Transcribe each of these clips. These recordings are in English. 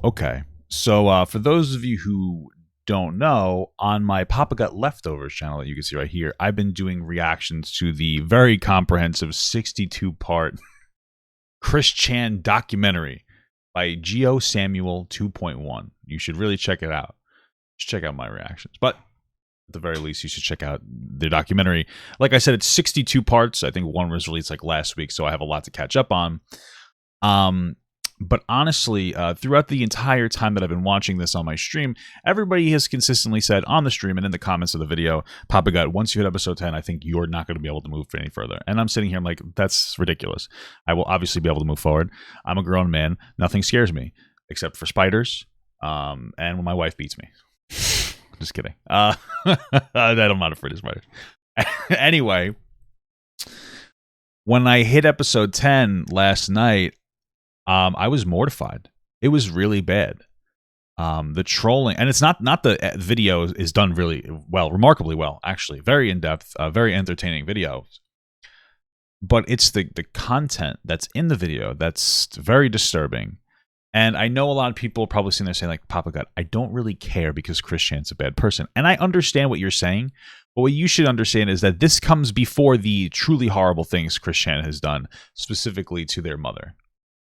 Okay. So for those of you who don't know, on my Papa Gut Leftovers channel that you can see right here, I've been doing reactions to the very comprehensive 62-part Chris Chan documentary by Geo Samuel 2.1. You should really check it out. Just check out my reactions. But at the very least, you should check out the documentary. Like I said, it's 62 parts. I think one was released like last week, so I have a lot to catch up on. But honestly, throughout the entire time that I've been watching this on my stream, everybody has consistently said on the stream and in the comments of the video, Papa Gut, once you hit episode 10, I think you're not going to be able to move any further. And I'm sitting here, I'm like, that's ridiculous. I will obviously be able to move forward. I'm a grown man. Nothing scares me except for spiders and when my wife beats me. Just kidding. I'm not afraid of spiders. Anyway, when I hit episode 10 last night, I was mortified. It was really bad. The trolling, and it's not the video is done really well, remarkably well, actually. Very in-depth, very entertaining video. But it's the content that's in the video that's very disturbing. And I know a lot of people are probably sitting there saying, like, Papa Gut, I don't really care because Chris Chan's a bad person. And I understand what you're saying. But what you should understand is that this comes before the truly horrible things Chris Chan has done, specifically to their mother.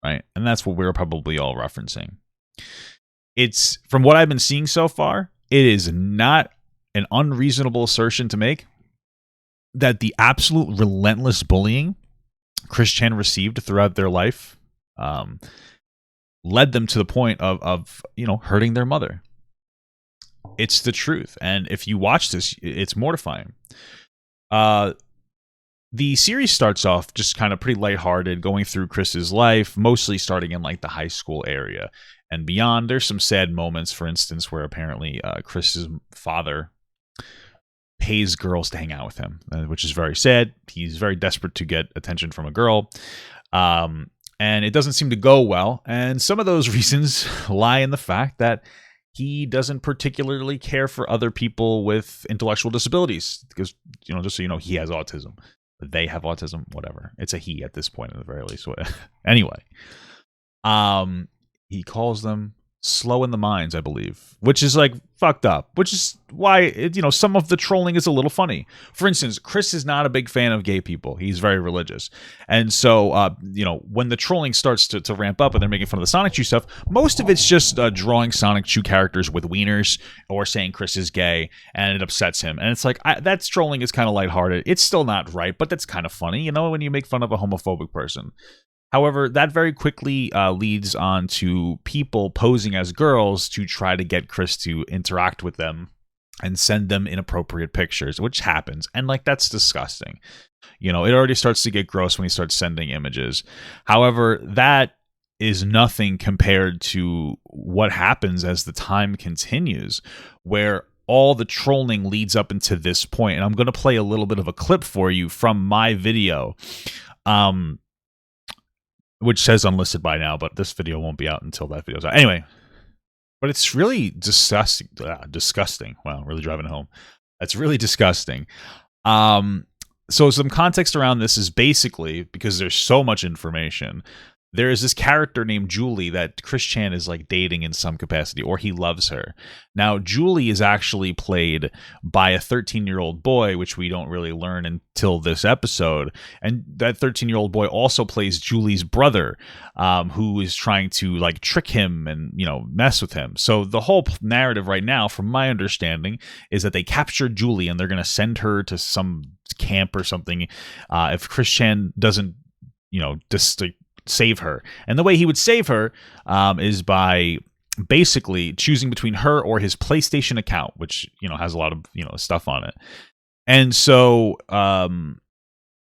Right? And that's what we're probably all referencing. It's, from what I've been seeing so far, it is not an unreasonable assertion to make that the absolute relentless bullying Chris Chan received throughout their life led them to the point of hurting their mother. It's the truth. And if you watch this, it's mortifying. The series starts off just kind of pretty lighthearted, going through Chris's life, mostly starting in like the high school area and beyond. There's some sad moments, for instance, where apparently Chris's father pays girls to hang out with him, which is very sad. He's very desperate to get attention from a girl. And it doesn't seem to go well. And some of those reasons lie in the fact that he doesn't particularly care for other people with intellectual disabilities because, just so you know, he has autism. They have autism, whatever. It's a he at this point, at the very least. Anyway, he calls them slow in the minds, I believe, which is like fucked up, which is why, some of the trolling is a little funny. For instance, Chris is not a big fan of gay people. He's very religious. And so, when the trolling starts to ramp up and they're making fun of the Sonic Chew stuff, most of it's just drawing Sonic Chew characters with wieners or saying Chris is gay, and it upsets him. And it's like, that trolling is kind of lighthearted. It's still not right, but that's kind of funny, when you make fun of a homophobic person. However, that very quickly leads on to people posing as girls to try to get Chris to interact with them and send them inappropriate pictures, which happens. And, that's disgusting. It already starts to get gross when he starts sending images. However, that is nothing compared to what happens as the time continues, where all the trolling leads up into this point. And I'm going to play a little bit of a clip for you from my video. Which says unlisted by now, but this video won't be out until that video's out. Anyway, but it's really disgusting. Wow, really driving it home. That's really disgusting. So some context around this is basically, because there's so much information, there is this character named Julie that Chris Chan is dating in some capacity, or he loves her. Now, Julie is actually played by a 13-year-old boy, which we don't really learn until this episode. And that 13-year-old boy also plays Julie's brother, who is trying to trick him and, mess with him. So the whole narrative right now, from my understanding, is that they captured Julie and they're going to send her to some camp or something. If Chris Chan doesn't, save her. And the way he would save her is by basically choosing between her or his PlayStation account, which, has a lot of, stuff on it. And so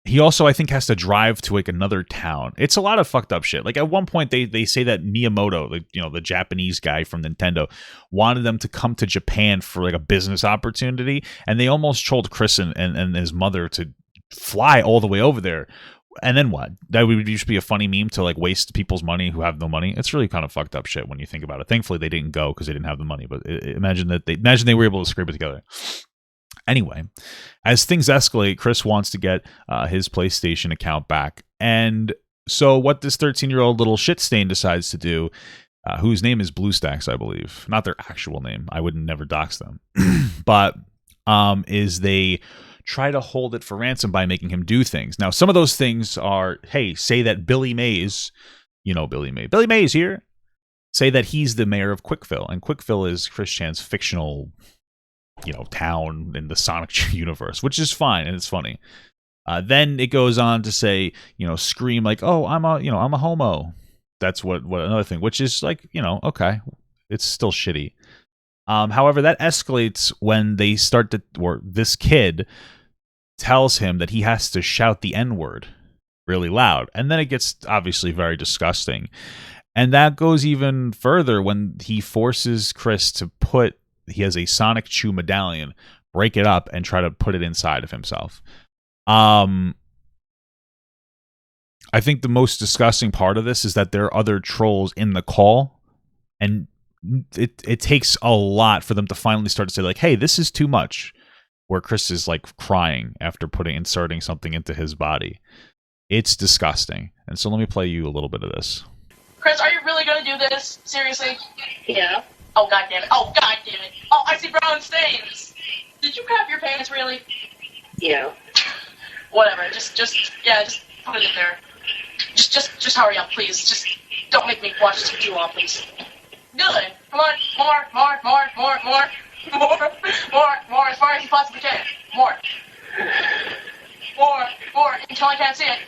he also, I think, has to drive to another town. It's a lot of fucked up shit. At one point, they say that Miyamoto, the Japanese guy from Nintendo, wanted them to come to Japan for a business opportunity. And they almost trolled Chris and his mother to fly all the way over there. And then what? That would just be a funny meme to waste people's money who have no money. It's really kind of fucked up shit when you think about it. Thankfully, they didn't go because they didn't have the money. But imagine they were able to scrape it together. Anyway, as things escalate, Chris wants to get his PlayStation account back. And so what this 13-year-old little shit stain decides to do whose name is BlueStacks, I believe. Not their actual name. I would never dox them. But is they try to hold it for ransom by making him do things. Now, some of those things are, hey, say that Billy Mays, Billy Mays here, say that he's the mayor of Quickville, and Quickville is Chris Chan's fictional, town in the Sonic universe, which is fine and it's funny. Then it goes on to say, scream like, "Oh, I'm a homo." That's what another thing, which is like, okay, it's still shitty. However, that escalates when they start to, or this kid tells him that he has to shout the N-word really loud. And then it gets obviously very disgusting. And that goes even further when he forces Chris to he has a Sonic Chew medallion, break it up and try to put it inside of himself. I think the most disgusting part of this is that there are other trolls in the call, and it takes a lot for them to finally start to say like, hey, this is too much, where Chris is like crying after inserting something into his body. It's disgusting. And so let me play you a little bit of this. Chris, are you really going to do this? Seriously? Yeah. Oh, God damn it. Oh, God damn it. Oh, I see brown stains. Did you crap your pants, really? Yeah. Whatever. Just put it in there. Just hurry up, please. Just don't make me watch this for too long, please. Good. Come on. More, as far as you possibly can. More, until I can't see it.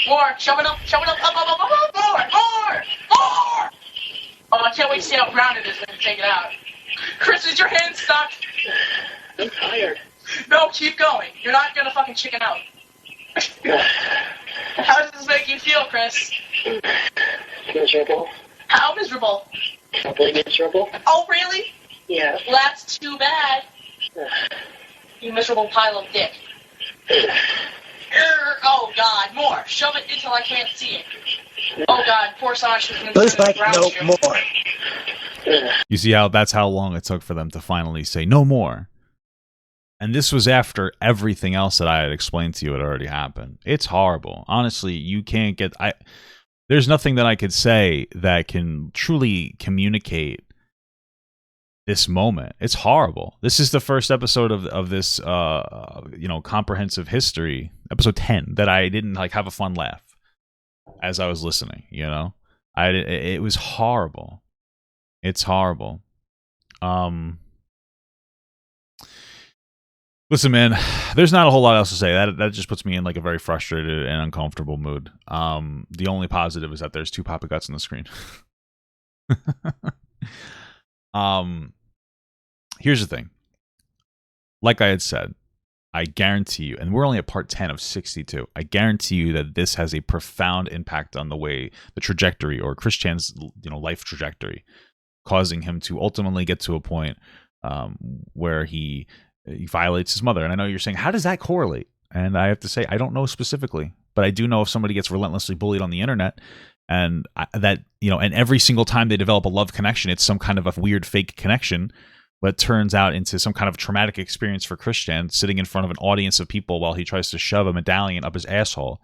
More, shove it up, up, more! Oh, I can't wait to see how brown it is when you take it out. Chris, is your hand stuck? I'm tired. No, keep going. You're not gonna fucking chicken out. How does this make you feel, Chris? Miserable. How miserable? Probably miserable. Oh, really? Yeah. Well, that's too bad. You miserable pile of dick. Oh, God, more. Shove it until I can't see it. Oh, God, poor Sasha. Looks like no more. You see that's how long it took for them to finally say no more. And this was after everything else that I had explained to you had already happened. It's horrible. Honestly, you can't get... There's nothing that I could say that can truly communicate this moment. It's horrible. This is the first episode of this, comprehensive history, episode 10, that I didn't have a fun laugh as I was listening. It was horrible. It's horrible. Listen, man, there's not a whole lot else to say. That just puts me in a very frustrated and uncomfortable mood. The only positive is that there's 2 Papa Guts on the screen. Here's the thing. Like I had said, I guarantee you, and we're only at part 10 of 62, I guarantee you that this has a profound impact on the trajectory, or Chris Chan's life trajectory, causing him to ultimately get to a point where he violates his mother. And I know you're saying, how does that correlate? And I have to say, I don't know specifically, but I do know if somebody gets relentlessly bullied on the internet, and and every single time they develop a love connection, it's some kind of a weird fake connection, but turns out into some kind of traumatic experience for Chris Chan, sitting in front of an audience of people while he tries to shove a medallion up his asshole.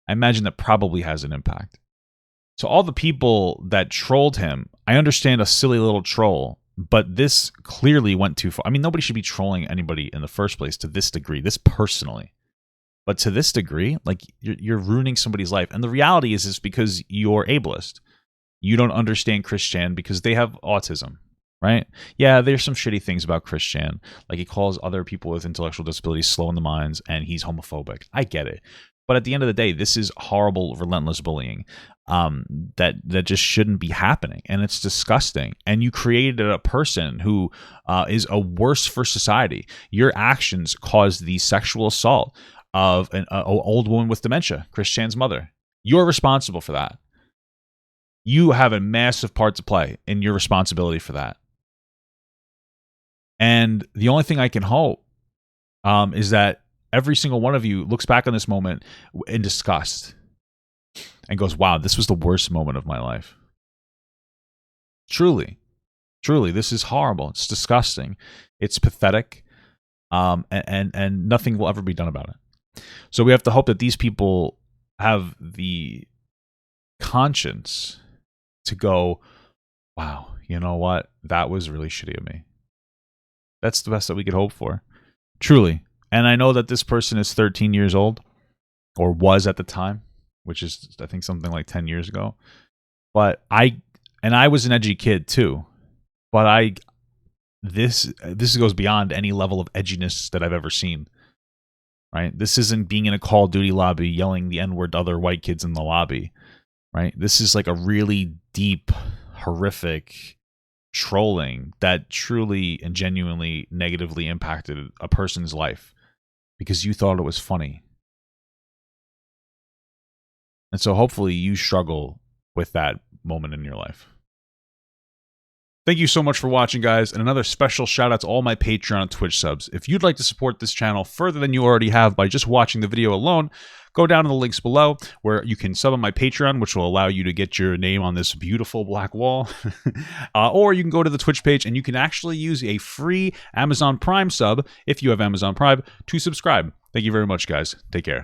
I imagine that probably has an impact. So all the people that trolled him, I understand a silly little troll, but this clearly went too far. I mean, nobody should be trolling anybody in the first place to this degree, this personally. But to this degree, you're ruining somebody's life. And the reality is because you're ableist. You don't understand Chris Chan because they have autism, right? Yeah, there's some shitty things about Chris Chan. Like, he calls other people with intellectual disabilities slow in the minds, and he's homophobic. I get it. But at the end of the day, this is horrible, relentless bullying that just shouldn't be happening. And it's disgusting. And you created a person who is a worse for society. Your actions caused the sexual assault of an old woman with dementia, Chris Chan's mother. You're responsible for that. You have a massive part to play in your responsibility for that. And the only thing I can hope is that every single one of you looks back on this moment in disgust and goes, wow, this was the worst moment of my life. Truly, this is horrible. It's disgusting. It's pathetic. And nothing will ever be done about it. So we have to hope that these people have the conscience to go, wow, you know what? That was really shitty of me. That's the best that we could hope for. Truly. And I know that this person is 13 years old, or was at the time, which is, I think, something like 10 years ago. But I was an edgy kid too. But this goes beyond any level of edginess that I've ever seen. Right? This isn't being in a Call of Duty lobby yelling the N-word to other white kids in the lobby. Right? This is like a really deep, horrific trolling that truly and genuinely negatively impacted a person's life because you thought it was funny. And so hopefully you struggle with that moment in your life. Thank you so much for watching, guys, and another special shout out to all my Patreon and Twitch subs. If you'd like to support this channel further than you already have by just watching the video alone, go down to the links below where you can sub on my Patreon, which will allow you to get your name on this beautiful black wall. Or you can go to the Twitch page and you can actually use a free Amazon Prime sub, if you have Amazon Prime, to subscribe. Thank you very much, guys. Take care.